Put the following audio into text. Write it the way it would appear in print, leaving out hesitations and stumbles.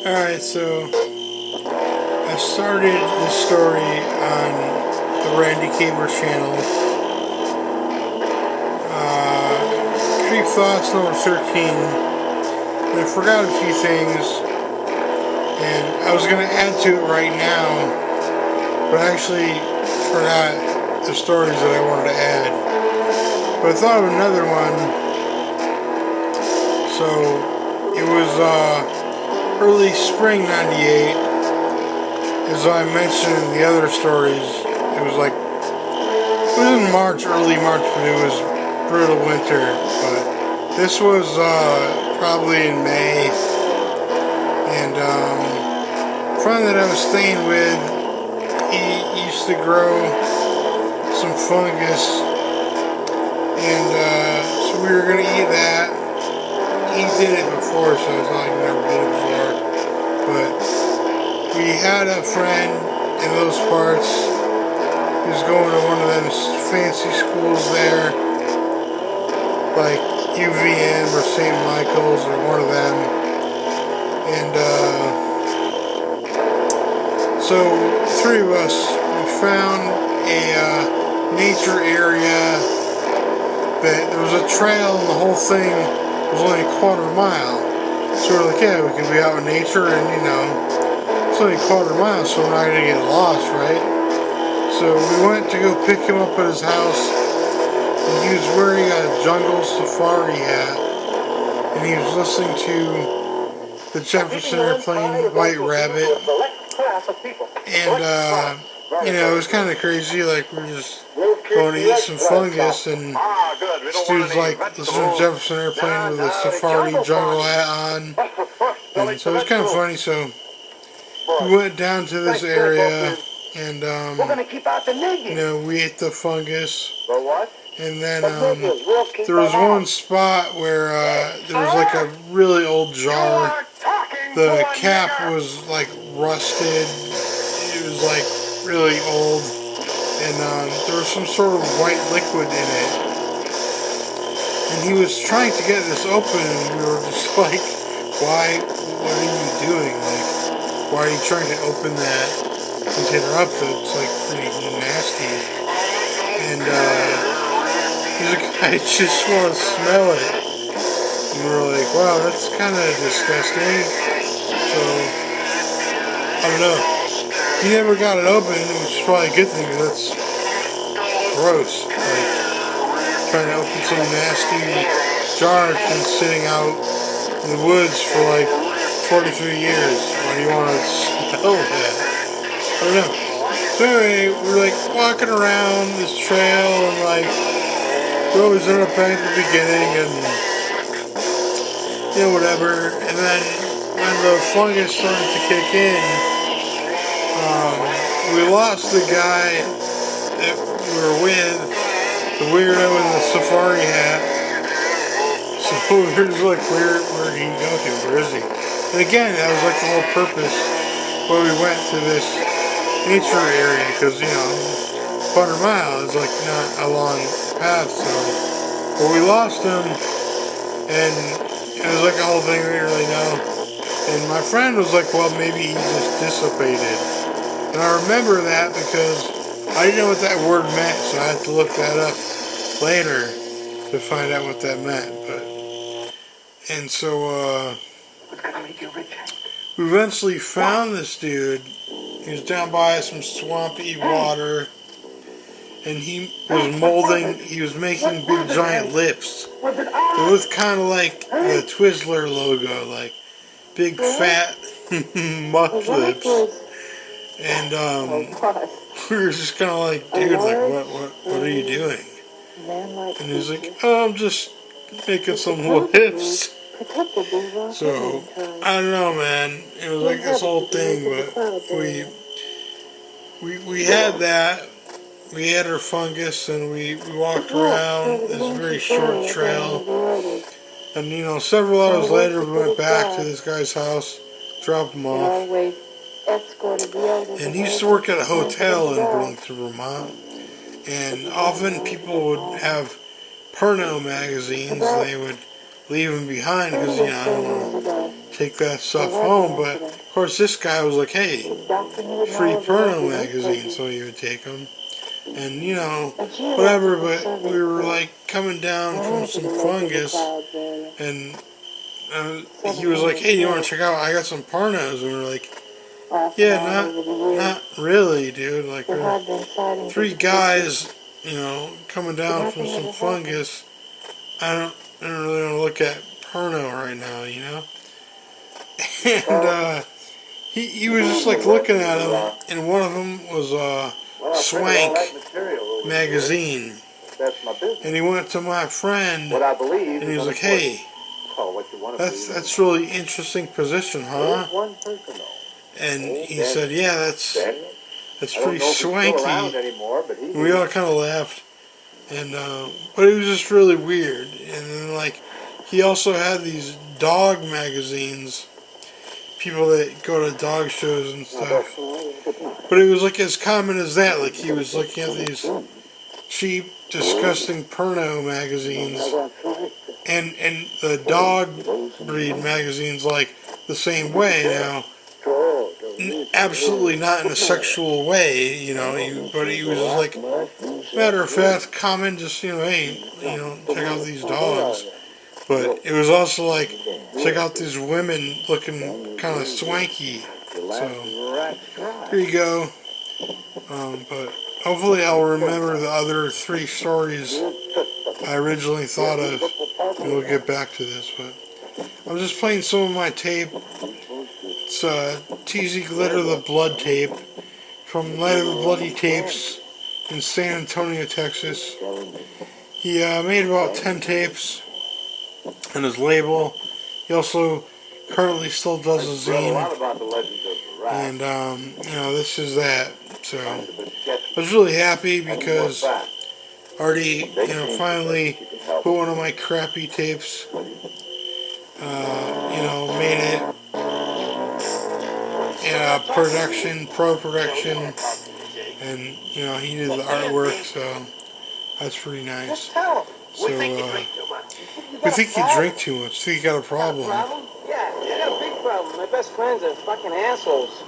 Alright, so I started this story on the Randy Caber channel. Creep Thoughts number 13. And I forgot a few things, and I was going to add to it right now, but I actually forgot the stories that I wanted to add. But I thought of another one. So it was early spring '98, as I mentioned in the other stories. It was in March, early March, but it was brutal winter. But this was probably in May, and a friend that I was staying with, he used to grow some fungus, and so we were gonna eat that. He did it before, so it's not like he never did it before. But we had a friend in those parts. He was going to one of them fancy schools there, like UVM or St. Michael's or one of them. And so three of us, we found a nature area that there was a trail, and the whole thing was only a quarter-mile. So we're like, yeah, we can be out in nature, and it's only a quarter-mile, so we're not going to get lost, right? So we went to go pick him up at his house, and he was wearing a jungle safari hat, and he was listening to the Jefferson Airplane, White Rabbit, and it was kind of crazy. Like, we were just going to eat some fungus, and this dude's like listening to Jefferson Airplane with a safari jungle hat on, and so it was kind of funny. So we went down to this area, and we ate the fungus, and then there was one spot where there was like a really old jar. The cap was like rusted. It was like really old, and there was some sort of white liquid in it. And he was trying to get this open, and we were just like, why? What are you doing? Like, why are you trying to open that container up? It's like pretty nasty. And he's like, I just want to smell it. And we were like, wow, that's kind of disgusting. So, I don't know. He never got it open, which is probably a good thing, because that's gross. Like, trying to open some nasty jar that's been sitting out in the woods for like 43 years. Why do you want to smell that? I don't know. So anyway, we're like walking around this trail, and like we always end up back at the beginning, and whatever. And then when the fungus started to kick in, we lost the guy that we were with, the weirdo in the safari hat. So we were just like, where did he go to? Where is he? And again, that was like the whole purpose why we went to this nature area, because quarter-mile is like not a long path. So, but we lost him, and it was like a whole thing we didn't really know. And my friend was like, well, maybe he just dissipated. And I remember that because I didn't know what that word meant, so I had to look that up later to find out what that meant. And so we eventually found this dude. He was down by some swampy water, and he was making big giant lips. It was kind of like the Twizzler logo, like big fat muck lips. And we were just kind of like, dude, like, what are you doing? And he's like, oh, I'm just making some lips. So, I don't know, man. It was like this whole thing, but we had that. We had our fungus, and we walked around this very short trail. And, several hours later, we went back to this guy's house, dropped him off. And he used to work at a hotel in Burlington, Vermont. And often people would have porno magazines, and they would leave them behind because, I don't want to take that stuff home. But of course, this guy was like, "Hey, free porno magazine," so he would take them. And you know, whatever. But we were like coming down from some fungus, and he was like, "Hey, you want to check out? I got some pornos." And we were like, "Yeah, not really, dude. Like, we're three guys, you know, coming down from some fungus. I don't really want to look at porno right now, you know." And he was just like looking at him, and one of them was Swank magazine. And he went to my friend, and he was like, "Hey, that's really interesting position, huh?" And he said, "Yeah, that's pretty swanky." And we all kind of laughed, and but it was just really weird. And then like he also had these dog magazines, people that go to dog shows and stuff. But it was like as common as that. Like he was looking at these cheap, disgusting porno magazines, and the dog breed magazines like the same way. Now, absolutely not in a sexual way, you know. But he was just like, matter of fact, common, just you know, hey, you know, check out these dogs. But it was also like, check out these women looking kind of swanky. So here you go. But hopefully I'll remember the other three stories I originally thought of, and we'll get back to this. But I'm just playing some of my tape. It's TZ Glitter the Blood tape from Night of the Bloody Tapes in San Antonio, Texas. He made about 10 tapes on his label. He also currently still does a zine. And, you know, this is that. So I was really happy because I already, you know, finally put one of my crappy tapes, you know, made it in pro production, and, you know, he did the artwork, so that's pretty nice. So, we think you drink too much. Think you got a problem. Yeah, I got a big problem. My best friends are fucking assholes.